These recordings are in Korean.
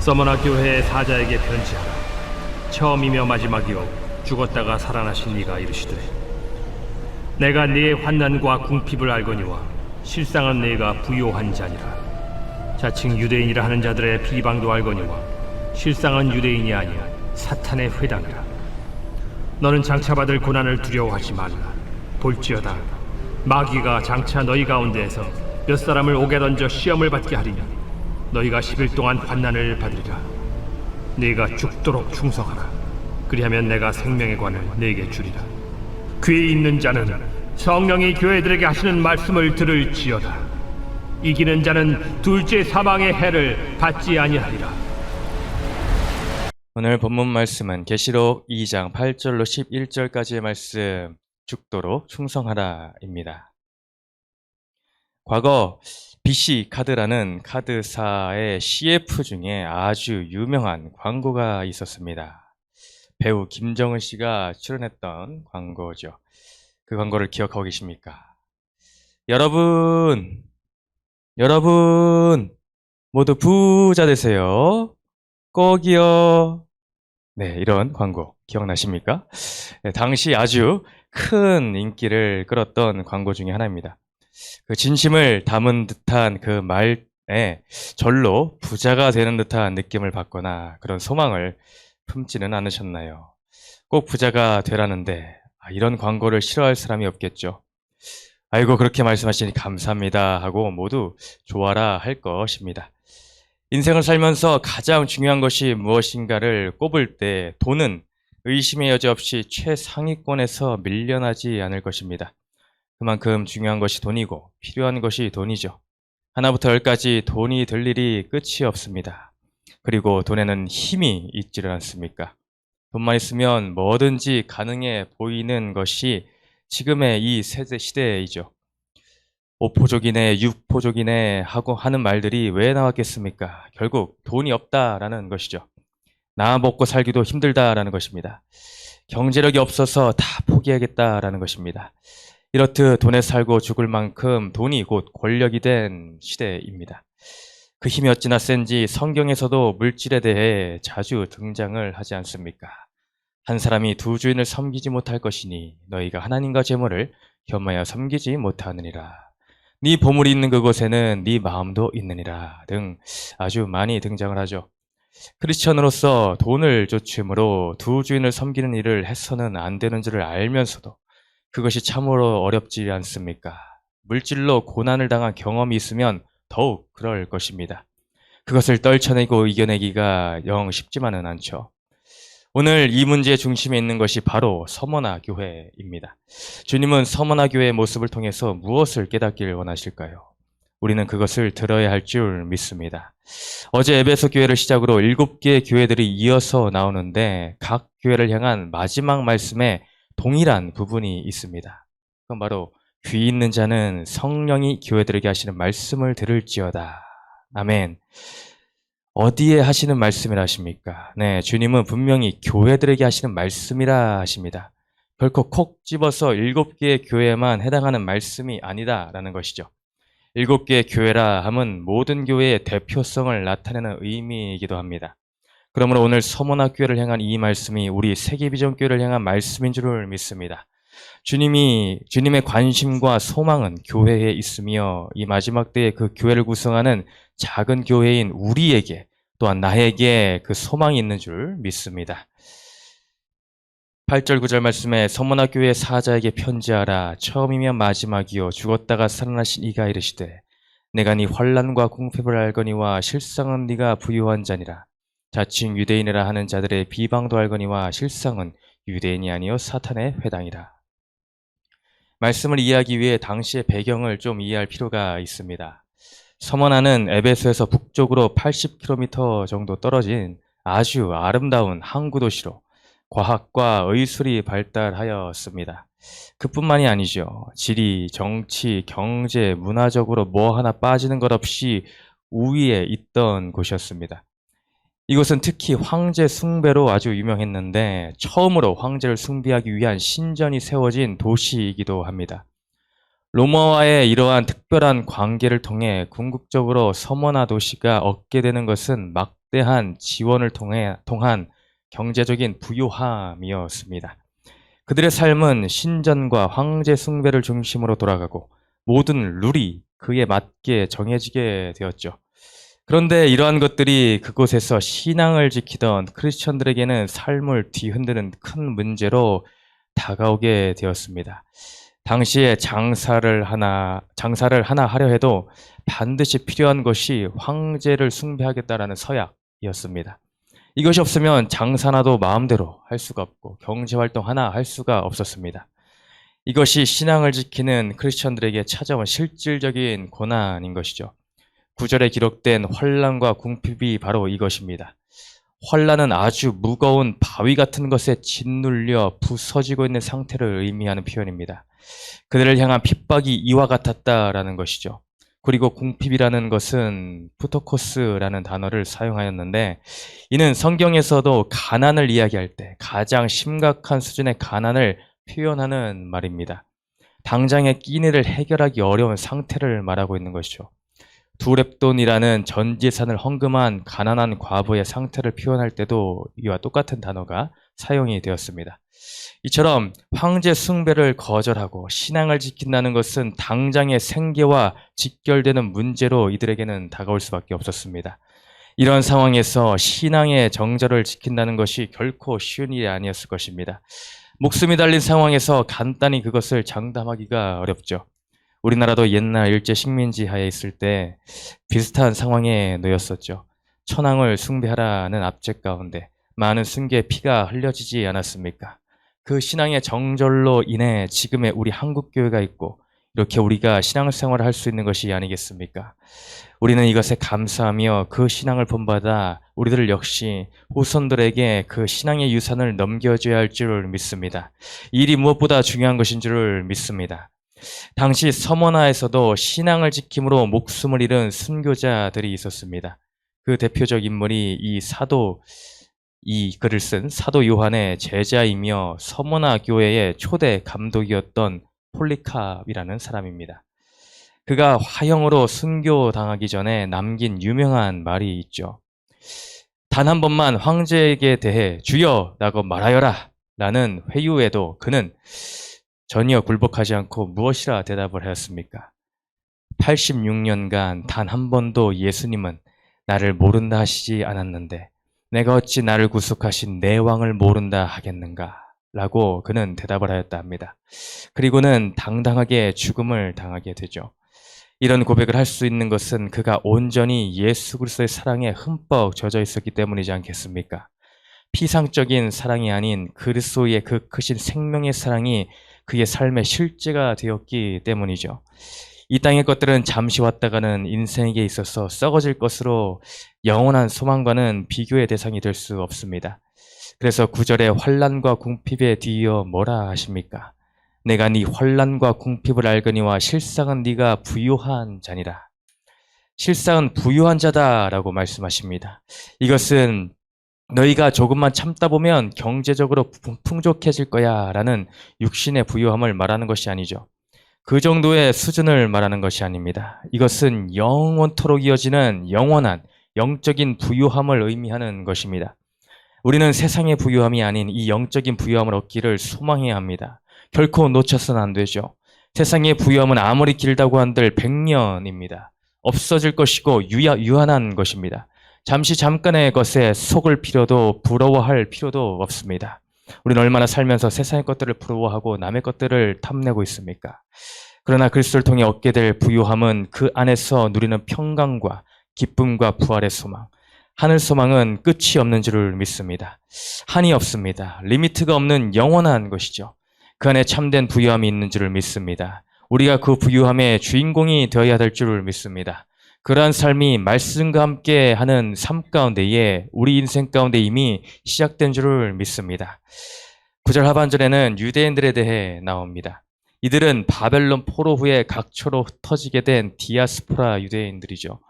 서머나 교회의 사자에게 편지하라. 처음이며 마지막이요 죽었다가 살아나신 네가 이르시되, 내가 네의 환난과 궁핍을 알거니와 실상은 네가 부요한 자니라. 자칭 유대인이라 하는 자들의 비방도 알거니와 실상은 유대인이 아니야 사탄의 회당이라. 너는 장차 받을 고난을 두려워하지 말라. 볼지어다 마귀가 장차 너희 가운데에서 몇 사람을 옥에 던져 시험을 받게 하리니 너희가 10일 동안 환난을 받으리라. 네가 죽도록 충성하라. 그리하면 내가 생명의 관을 네게 주리라. 귀 있는 자는 성령이 교회들에게 하시는 말씀을 들을지어다. 이기는 자는 둘째 사망의 해를 받지 아니하리라. 오늘 본문 말씀은 계시록 2장 8절로 11절까지의 말씀, 죽도록 충성하라입니다. 과거 BC 카드라는 카드사의 CF 중에 아주 유명한 광고가 있었습니다. 배우 김정은 씨가 출연했던 광고죠. 그 광고를 기억하고 계십니까? 여러분 모두 부자 되세요. 꼭이요. 네, 이런 광고 기억나십니까? 네, 당시 아주 큰 인기를 끌었던 광고 중에 하나입니다. 그 진심을 담은 듯한 그 말에 절로 부자가 되는 듯한 느낌을 받거나 그런 소망을 품지는 않으셨나요? 꼭 부자가 되라는데 이런 광고를 싫어할 사람이 없겠죠. 아이고 그렇게 말씀하시니 감사합니다 하고 모두 좋아라 할 것입니다. 인생을 살면서 가장 중요한 것이 무엇인가를 꼽을 때 돈은 의심의 여지 없이 최상위권에서 밀려나지 않을 것입니다. 그만큼 중요한 것이 돈이고 필요한 것이 돈이죠. 하나부터 열까지 돈이 들 일이 끝이 없습니다. 그리고 돈에는 힘이 있지를 않습니까? 돈만 있으면 뭐든지 가능해 보이는 것이 지금의 이 세대 시대이죠. 5포족이네 6포족이네 하고 하는 말들이 왜 나왔겠습니까? 결국 돈이 없다라는 것이죠. 나 먹고 살기도 힘들다라는 것입니다. 경제력이 없어서 다 포기하겠다라는 것입니다. 이렇듯 돈에 살고 죽을 만큼 돈이 곧 권력이 된 시대입니다. 그 힘이 어찌나 센지 성경에서도 물질에 대해 자주 등장을 하지 않습니까? 한 사람이 두 주인을 섬기지 못할 것이니 너희가 하나님과 재물을 겸하여 섬기지 못하느니라. 네 보물이 있는 그곳에는 네 마음도 있느니라 등 아주 많이 등장을 하죠. 크리스천으로서 돈을 쫓음으로 두 주인을 섬기는 일을 해서는 안 되는 줄을 알면서도 그것이 참으로 어렵지 않습니까? 물질로 고난을 당한 경험이 있으면 더욱 그럴 것입니다. 그것을 떨쳐내고 이겨내기가 영 쉽지만은 않죠. 오늘 이 문제의 중심에 있는 것이 바로 서머나 교회입니다. 주님은 서머나 교회의 모습을 통해서 무엇을 깨닫기를 원하실까요? 우리는 그것을 들어야 할 줄 믿습니다. 어제 에베소 교회를 시작으로 7개의 교회들이 이어서 나오는데 각 교회를 향한 마지막 말씀에 동일한 부분이 있습니다. 그건 바로 귀 있는 자는 성령이 교회들에게 하시는 말씀을 들을지어다. 아멘. 어디에 하시는 말씀이라 하십니까? 네, 주님은 분명히 교회들에게 하시는 말씀이라 하십니다. 결코 콕 집어서 7개의 교회에만 해당하는 말씀이 아니다라는 것이죠. 7개의 교회라 함은 모든 교회의 대표성을 나타내는 의미이기도 합니다. 그러므로 오늘 서머나 교회를 향한 이 말씀이 우리 세계비전 교회를 향한 말씀인 줄을 믿습니다. 주님의 관심과 소망은 교회에 있으며 이 마지막 때에 그 교회를 구성하는 작은 교회인 우리에게 또한 나에게 그 소망이 있는 줄 믿습니다. 8절 9절 말씀에 서머나 교회 사자에게 편지하라. 처음이면 마지막이요 죽었다가 살아나신 이가 이르시되 내가 네 환난과 궁핍을 알거니와 실상은 네가 부유한 자니라. 자칭 유대인이라 하는 자들의 비방도 알거니와 실상은 유대인이 아니요 사탄의 회당이라. 말씀을 이해하기 위해 당시의 배경을 좀 이해할 필요가 있습니다. 서머나는 에베소에서 북쪽으로 80km 정도 떨어진 아주 아름다운 항구 도시로 과학과 의술이 발달하였습니다. 그뿐만이 아니죠. 지리, 정치, 경제, 문화적으로 뭐 하나 빠지는 것 없이 우위에 있던 곳이었습니다. 이곳은 특히 황제 숭배로 아주 유명했는데 처음으로 황제를 숭배하기 위한 신전이 세워진 도시이기도 합니다. 로마와의 이러한 특별한 관계를 통해 궁극적으로 서머나 도시가 얻게 되는 것은 막대한 지원을 통한 경제적인 부유함이었습니다. 그들의 삶은 신전과 황제 숭배를 중심으로 돌아가고 모든 룰이 그에 맞게 정해지게 되었죠. 그런데 이러한 것들이 그곳에서 신앙을 지키던 크리스천들에게는 삶을 뒤흔드는 큰 문제로 다가오게 되었습니다. 당시에 장사를 하나 하려 해도 반드시 필요한 것이 황제를 숭배하겠다라는 서약이었습니다. 이것이 없으면 장사나도 마음대로 할 수가 없고 경제활동 하나 할 수가 없었습니다. 이것이 신앙을 지키는 크리스천들에게 찾아온 실질적인 고난인 것이죠. 9절에 기록된 환난과 궁핍이 바로 이것입니다. 환난은 아주 무거운 바위 같은 것에 짓눌려 부서지고 있는 상태를 의미하는 표현입니다. 그들을 향한 핍박이 이와 같았다라는 것이죠. 그리고 궁핍이라는 것은 푸토코스라는 단어를 사용하였는데 이는 성경에서도 가난을 이야기할 때 가장 심각한 수준의 가난을 표현하는 말입니다. 당장의 끼니를 해결하기 어려운 상태를 말하고 있는 것이죠. 두렙돈이라는 전 재산을 헌금한 가난한 과부의 상태를 표현할 때도 이와 똑같은 단어가 사용이 되었습니다. 이처럼 황제 숭배를 거절하고 신앙을 지킨다는 것은 당장의 생계와 직결되는 문제로 이들에게는 다가올 수밖에 없었습니다. 이런 상황에서 신앙의 정절을 지킨다는 것이 결코 쉬운 일이 아니었을 것입니다. 목숨이 달린 상황에서 간단히 그것을 장담하기가 어렵죠. 우리나라도 옛날 일제 식민지 하에 있을 때 비슷한 상황에 놓였었죠. 천황을 숭배하라는 압제 가운데 많은 승객의 피가 흘려지지 않았습니까? 그 신앙의 정절로 인해 지금의 우리 한국교회가 있고 이렇게 우리가 신앙생활을 할 수 있는 것이 아니겠습니까? 우리는 이것에 감사하며 그 신앙을 본받아 우리들 역시 후손들에게 그 신앙의 유산을 넘겨줘야 할 줄 믿습니다. 이 일이 무엇보다 중요한 것인 줄 믿습니다. 당시 서머나에서도 신앙을 지킴으로 목숨을 잃은 순교자들이 있었습니다. 그 대표적 인물이 이 글을 쓴 사도 요한의 제자이며 서머나 교회의 초대 감독이었던 폴리캅이라는 사람입니다. 그가 화형으로 순교당하기 전에 남긴 유명한 말이 있죠. 단 한 번만 황제에게 대해 주여라고 말하여라 라는 회유에도 그는 전혀 굴복하지 않고 무엇이라 대답을 하였습니까? 86년간 단 한 번도 예수님은 나를 모른다 하시지 않았는데 내가 어찌 나를 구속하신 내 왕을 모른다 하겠는가? 라고 그는 대답을 하였다 합니다. 그리고는 당당하게 죽음을 당하게 되죠. 이런 고백을 할 수 있는 것은 그가 온전히 예수 그리스도의 사랑에 흠뻑 젖어 있었기 때문이지 않겠습니까? 피상적인 사랑이 아닌 그리스도의 그 크신 생명의 사랑이 그의 삶의 실제가 되었기 때문이죠. 이 땅의 것들은 잠시 왔다가는 인생에게 있어서 썩어질 것으로 영원한 소망과는 비교의 대상이 될 수 없습니다. 그래서 9절에 환난과 궁핍에 뒤이어 뭐라 하십니까? 내가 네 환난과 궁핍을 알거니와 실상은 네가 부유한 자니라. 실상은 부유한 자다라고 말씀하십니다. 이것은 너희가 조금만 참다 보면 경제적으로 풍족해질 거야 라는 육신의 부유함을 말하는 것이 아니죠. 그 정도의 수준을 말하는 것이 아닙니다. 이것은 영원토록 이어지는 영원한 영적인 부유함을 의미하는 것입니다. 우리는 세상의 부유함이 아닌 이 영적인 부유함을 얻기를 소망해야 합니다. 결코 놓쳐서는 안 되죠. 세상의 부유함은 아무리 길다고 한들 100년입니다. 없어질 것이고 유한한 것입니다. 잠깐의 것에 속을 필요도 부러워할 필요도 없습니다. 우리는 얼마나 살면서 세상의 것들을 부러워하고 남의 것들을 탐내고 있습니까? 그러나 그리스도를 통해 얻게 될 부유함은 그 안에서 누리는 평강과 기쁨과 부활의 소망, 하늘 소망은 끝이 없는 줄을 믿습니다. 한이 없습니다. 리미트가 없는 영원한 것이죠. 그 안에 참된 부유함이 있는 줄을 믿습니다. 우리가 그 부유함의 주인공이 되어야 될 줄을 믿습니다. 그러한 삶이 말씀과 함께 하는 삶 가운데에 우리 인생 가운데 이미 시작된 줄을 믿습니다. 9절 하반절에는 유대인들에 대해 나옵니다. 이들은 바벨론 포로 후에 각처로 흩어지게 된 디아스포라 유대인들이죠.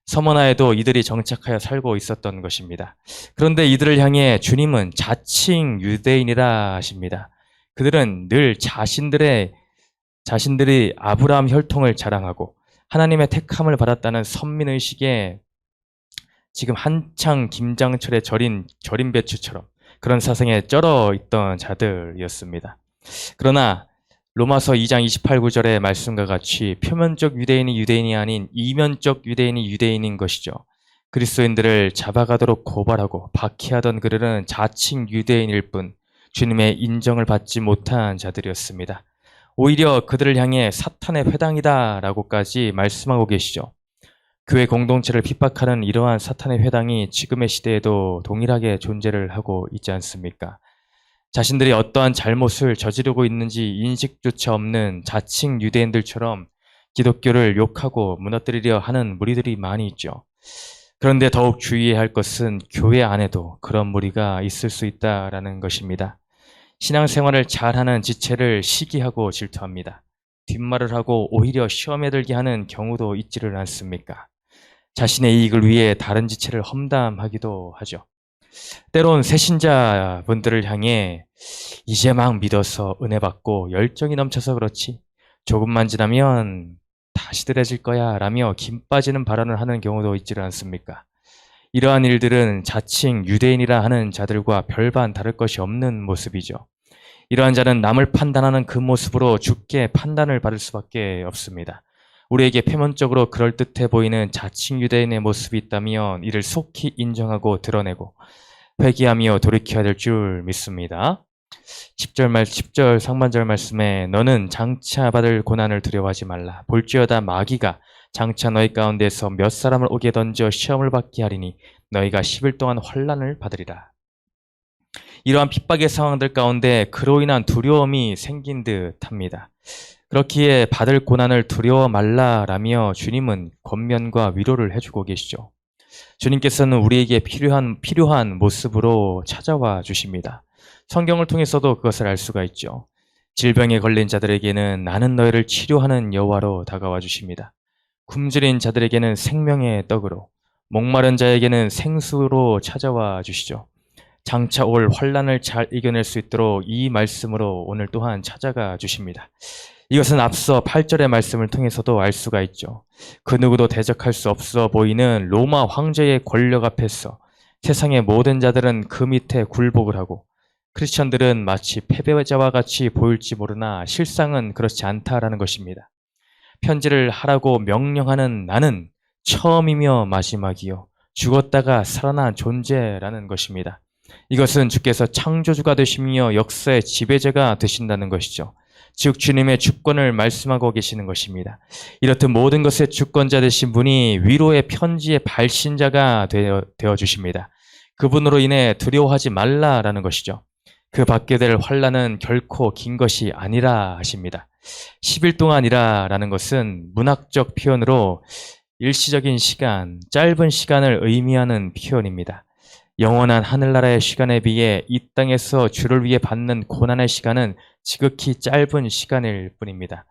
서머나에도 이들이 정착하여 살고 있었던 것입니다. 그런데 이들을 향해 주님은 자칭 유대인이라 하십니다. 그들은 늘 자신들이 아브라함 혈통을 자랑하고 하나님의 택함을 받았다는 선민의식에 지금 한창 김장철에 절인 배추처럼 그런 사상에 쩔어 있던 자들이었습니다. 그러나 로마서 2장 28구절의 말씀과 같이 표면적 유대인이 유대인이 아닌 이면적 유대인이 유대인인 것이죠. 그리스도인들을 잡아가도록 고발하고 박해하던 그들은 자칭 유대인일 뿐 주님의 인정을 받지 못한 자들이었습니다. 오히려 그들을 향해 사탄의 회당이다 라고까지 말씀하고 계시죠. 교회 공동체를 핍박하는 이러한 사탄의 회당이 지금의 시대에도 동일하게 존재를 하고 있지 않습니까? 자신들이 어떠한 잘못을 저지르고 있는지 인식조차 없는 자칭 유대인들처럼 기독교를 욕하고 무너뜨리려 하는 무리들이 많이 있죠. 그런데 더욱 주의해야 할 것은 교회 안에도 그런 무리가 있을 수 있다라는 것입니다. 신앙생활을 잘하는 지체를 시기하고 질투합니다. 뒷말을 하고 오히려 시험에 들게 하는 경우도 있지를 않습니까? 자신의 이익을 위해 다른 지체를 험담하기도 하죠. 때론 새신자분들을 향해 이제 막 믿어서 은혜 받고 열정이 넘쳐서 그렇지 조금만 지나면 다 시들해질 거야 라며 김 빠지는 발언을 하는 경우도 있지를 않습니까? 이러한 일들은 자칭 유대인이라 하는 자들과 별반 다를 것이 없는 모습이죠. 이러한 자는 남을 판단하는 그 모습으로 죽게 판단을 받을 수밖에 없습니다. 우리에게 표면적으로 그럴듯해 보이는 자칭 유대인의 모습이 있다면 이를 속히 인정하고 드러내고 회개하며 돌이켜야 될 줄 믿습니다. 10절 상반절 말씀에 너는 장차 받을 고난을 두려워하지 말라. 볼지어다 마귀가 장차 너희 가운데서 몇 사람을 오게 던져 시험을 받게 하리니 너희가 10일 동안 환난을 받으리라. 이러한 핍박의 상황들 가운데 그로 인한 두려움이 생긴 듯합니다. 그렇기에 받을 고난을 두려워 말라라며 주님은 권면과 위로를 해주고 계시죠. 주님께서는 우리에게 필요한 모습으로 찾아와 주십니다. 성경을 통해서도 그것을 알 수가 있죠. 질병에 걸린 자들에게는 나는 너희를 치료하는 여호와로 다가와 주십니다. 굶주린 자들에게는 생명의 떡으로, 목마른 자에게는 생수로 찾아와 주시죠. 장차 올 환난을 잘 이겨낼 수 있도록 이 말씀으로 오늘 또한 찾아가 주십니다. 이것은 앞서 8절의 말씀을 통해서도 알 수가 있죠. 그 누구도 대적할 수 없어 보이는 로마 황제의 권력 앞에서 세상의 모든 자들은 그 밑에 굴복을 하고 크리스천들은 마치 패배자와 같이 보일지 모르나 실상은 그렇지 않다라는 것입니다. 편지를 하라고 명령하는 나는 처음이며 마지막이요 죽었다가 살아난 존재라는 것입니다. 이것은 주께서 창조주가 되시며 역사의 지배자가 되신다는 것이죠. 즉 주님의 주권을 말씀하고 계시는 것입니다. 이렇듯 모든 것의 주권자 되신 분이 위로의 편지의 발신자가 되어 주십니다. 그분으로 인해 두려워하지 말라라는 것이죠. 그 받게 될 환난은 결코 긴 것이 아니라 하십니다. 10일 동안이라라는 것은 문학적 표현으로 일시적인 시간, 짧은 시간을 의미하는 표현입니다. 영원한 하늘나라의 시간에 비해 이 땅에서 주를 위해 받는 고난의 시간은 지극히 짧은 시간일 뿐입니다.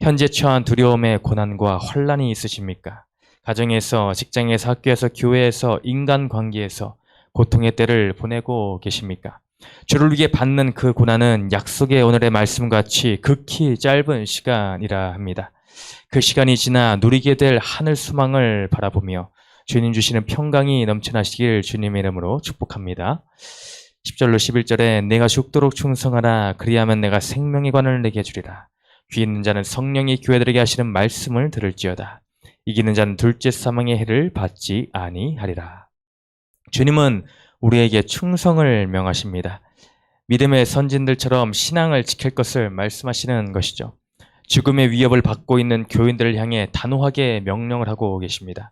현재 처한 두려움의 고난과 환난이 있으십니까? 가정에서, 직장에서, 학교에서, 교회에서, 인간관계에서 고통의 때를 보내고 계십니까? 주를 위해 받는 그 고난은 약속의 오늘의 말씀같이 극히 짧은 시간이라 합니다. 그 시간이 지나 누리게 될 하늘 수망을 바라보며 주님 주시는 평강이 넘쳐나시길 주님의 이름으로 축복합니다. 10절로 11절에 내가 죽도록 충성하라. 그리하면 내가 생명의 관을 내게 주리라. 귀 있는 자는 성령이 교회들에게 하시는 말씀을 들을지어다. 이기는 자는 둘째 사망의 해를 받지 아니하리라. 주님은 우리에게 충성을 명하십니다. 믿음의 선진들처럼 신앙을 지킬 것을 말씀하시는 것이죠. 죽음의 위협을 받고 있는 교인들을 향해 단호하게 명령을 하고 계십니다.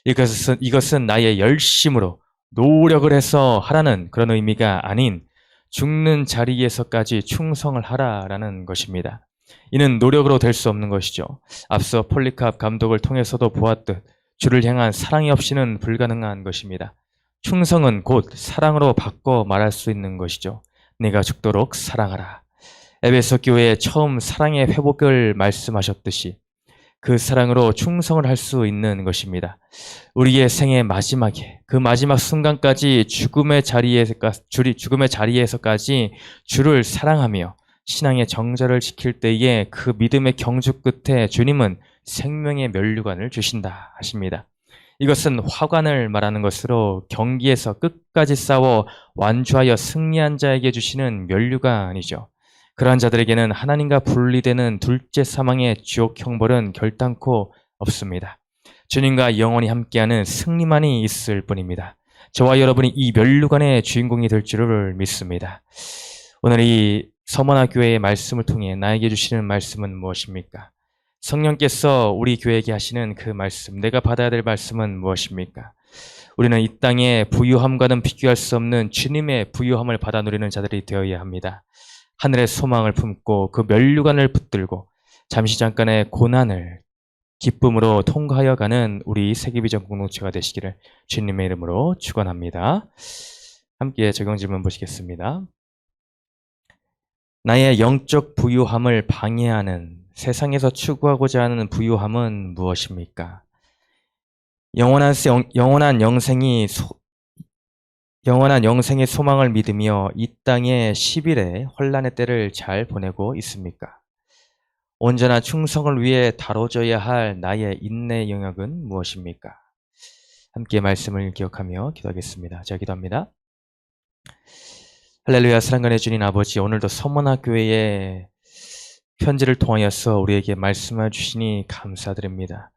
이것은 나의 열심으로 노력을 해서 하라는 그런 의미가 아닌 죽는 자리에서까지 충성을 하라라는 것입니다. 이는 노력으로 될 수 없는 것이죠. 앞서 폴리캅 감독을 통해서도 보았듯 주를 향한 사랑이 없이는 불가능한 것입니다. 충성은 곧 사랑으로 바꿔 말할 수 있는 것이죠. 내가 죽도록 사랑하라. 에베소 교회에 처음 사랑의 회복을 말씀하셨듯이 그 사랑으로 충성을 할 수 있는 것입니다. 우리의 생의 마지막에 그 마지막 순간까지 죽음의 자리에서까지 주를 사랑하며 신앙의 정절을 지킬 때에 그 믿음의 경주 끝에 주님은 생명의 면류관을 주신다 하십니다. 이것은 화관을 말하는 것으로 경기에서 끝까지 싸워 완주하여 승리한 자에게 주시는 면류관이죠. 그러한 자들에게는 하나님과 분리되는 둘째 사망의 지옥 형벌은 결단코 없습니다. 주님과 영원히 함께하는 승리만이 있을 뿐입니다. 저와 여러분이 이 면류관의 주인공이 될 줄을 믿습니다. 오늘 이 서머나 교회의 말씀을 통해 나에게 주시는 말씀은 무엇입니까? 성령께서 우리 교회에게 하시는 그 말씀, 내가 받아야 될 말씀은 무엇입니까? 우리는 이 땅의 부유함과는 비교할 수 없는 주님의 부유함을 받아 누리는 자들이 되어야 합니다. 하늘의 소망을 품고 그 면류관을 붙들고 잠시 잠깐의 고난을 기쁨으로 통과하여 가는 우리 세계비전 공동체가 되시기를 주님의 이름으로 축원합니다. 함께 적용 질문 보시겠습니다. 나의 영적 부유함을 방해하는 세상에서 추구하고자 하는 부유함은 무엇입니까? 영원한 영생의 소망을 믿으며 이 땅의 10일의 혼란의 때를 잘 보내고 있습니까? 온전한 충성을 위해 다뤄져야 할 나의 인내 영역은 무엇입니까? 함께 말씀을 기억하며 기도하겠습니다. 제가 기도합니다. 할렐루야. 사랑간의 주님 아버지, 오늘도 서머나 교회의 편지를 통하여서 우리에게 말씀해 주시니 감사드립니다.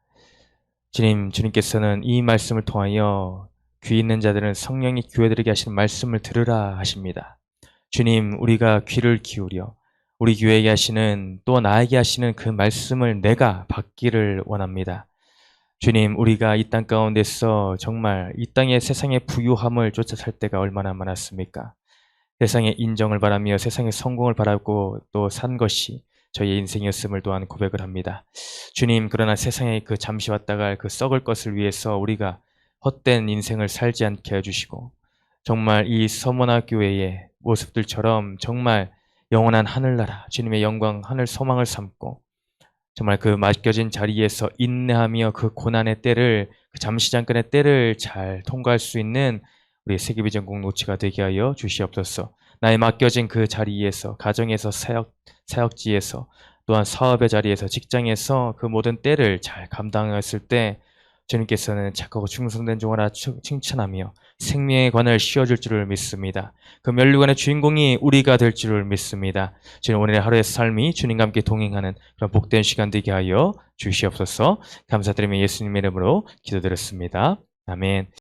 주님께서는 이 말씀을 통하여 귀 있는 자들은 성령이 교회들에게 하시는 말씀을 들으라 하십니다. 주님, 우리가 귀를 기울여 우리 교회에게 하시는, 또 나에게 하시는 그 말씀을 내가 받기를 원합니다. 주님, 우리가 이 땅 가운데서 정말 이 땅의 세상의 부유함을 쫓아 살 때가 얼마나 많았습니까? 세상의 인정을 바라며 세상의 성공을 바라고 또 산 것이 저희의 인생이었음을 또한 고백을 합니다. 주님, 그러나 세상의 그 잠시 왔다갈 그 썩을 것을 위해서 우리가 헛된 인생을 살지 않게 해주시고, 정말 이 서머나 교회의 모습들처럼 정말 영원한 하늘나라, 주님의 영광, 하늘 소망을 삼고 정말 그 맡겨진 자리에서 인내하며 그 고난의 때를, 그 잠시 잠깐의 때를 잘 통과할 수 있는 우리 세계비전 공동체가 되게 하여 주시옵소서. 나의 맡겨진 그 자리에서, 가정에서, 사역지에서, 또한 사업의 자리에서, 직장에서 그 모든 때를 잘 감당했을 때 주님께서는 착하고 충성된 종아라 칭찬하며 생명의 관을 씌워줄 줄을 믿습니다. 그 면류관의 주인공이 우리가 될 줄을 믿습니다. 주님, 오늘의 하루의 삶이 주님과 함께 동행하는 그런 복된 시간 되게 하여 주시옵소서. 감사드리며 예수님의 이름으로 기도드렸습니다. 아멘.